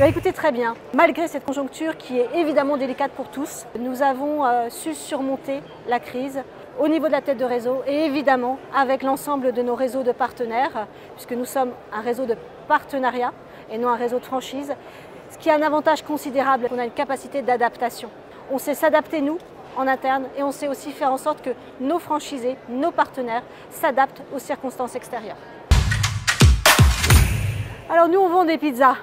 Écoutez, très bien. Malgré cette conjoncture qui est évidemment délicate pour tous, nous avons su surmonter la crise au niveau de la tête de réseau et évidemment avec l'ensemble de nos réseaux de partenaires, puisque nous sommes un réseau de partenariat et non un réseau de franchise, ce qui a un avantage considérable, on a une capacité d'adaptation. On sait s'adapter nous, en interne, et on sait aussi faire en sorte que nos franchisés, nos partenaires s'adaptent aux circonstances extérieures. Alors nous, on vend des pizzas,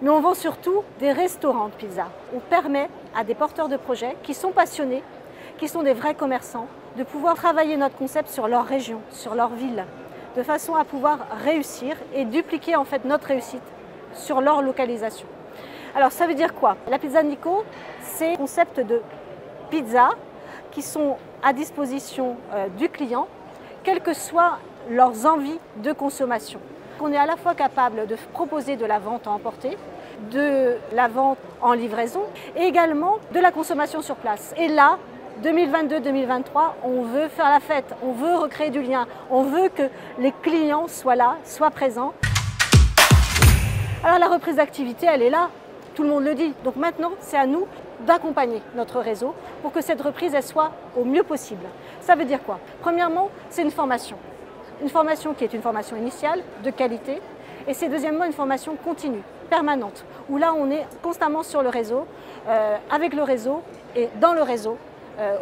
mais on vend surtout des restaurants de pizza. On permet à des porteurs de projets qui sont passionnés, qui sont des vrais commerçants, de pouvoir travailler notre concept sur leur région, sur leur ville, de façon à pouvoir réussir et dupliquer en fait notre réussite sur leur localisation. Alors ça veut dire quoi? La pizza de Nico, c'est un concept de pizza qui sont à disposition du client, quelles que soient leurs envies de consommation. On est à la fois capable de proposer de la vente à emporter, de la vente en livraison et également de la consommation sur place. Et là, 2022-2023, on veut faire la fête, on veut recréer du lien, on veut que les clients soient là, soient présents. Alors la reprise d'activité, elle est là, tout le monde le dit. Donc maintenant, c'est à nous d'accompagner notre réseau pour que cette reprise elle soit au mieux possible. Ça veut dire quoi? Premièrement, c'est une formation qui est une formation initiale, de qualité, et c'est deuxièmement une formation continue, permanente, où là on est constamment sur le réseau, avec le réseau et dans le réseau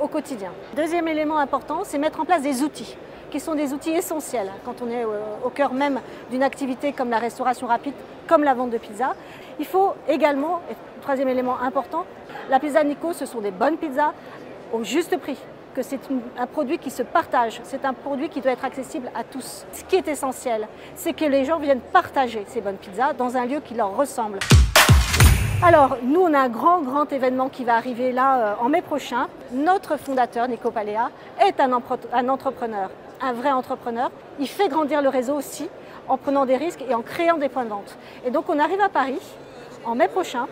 au quotidien. Deuxième élément important, c'est mettre en place des outils, qui sont des outils essentiels quand on est au cœur même d'une activité comme la restauration rapide, comme la vente de pizza. Il faut également, et troisième élément important, la pizza Nico, ce sont des bonnes pizzas au juste prix, que c'est un produit qui se partage, c'est un produit qui doit être accessible à tous. Ce qui est essentiel, c'est que les gens viennent partager ces bonnes pizzas dans un lieu qui leur ressemble. Alors, nous, on a un grand événement qui va arriver là en mai prochain. Notre fondateur, Nico Palea, est un entrepreneur, un vrai entrepreneur. Il fait grandir le réseau aussi en prenant des risques et en créant des points de vente. Et donc, on arrive à Paris en mai prochain,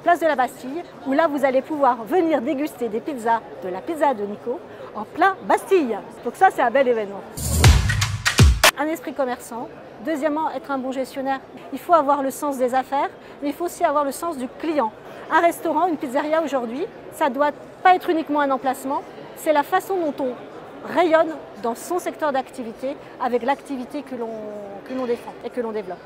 place de la Bastille, où là, vous allez pouvoir venir déguster des pizzas de la pizza de Nico en plein Bastille. Donc ça, c'est un bel événement. Un esprit commerçant. Deuxièmement, être un bon gestionnaire. Il faut avoir le sens des affaires, mais il faut aussi avoir le sens du client. Un restaurant, une pizzeria aujourd'hui, ça ne doit pas être uniquement un emplacement, c'est la façon dont on rayonne dans son secteur d'activité avec l'activité que l'on défend et que l'on développe.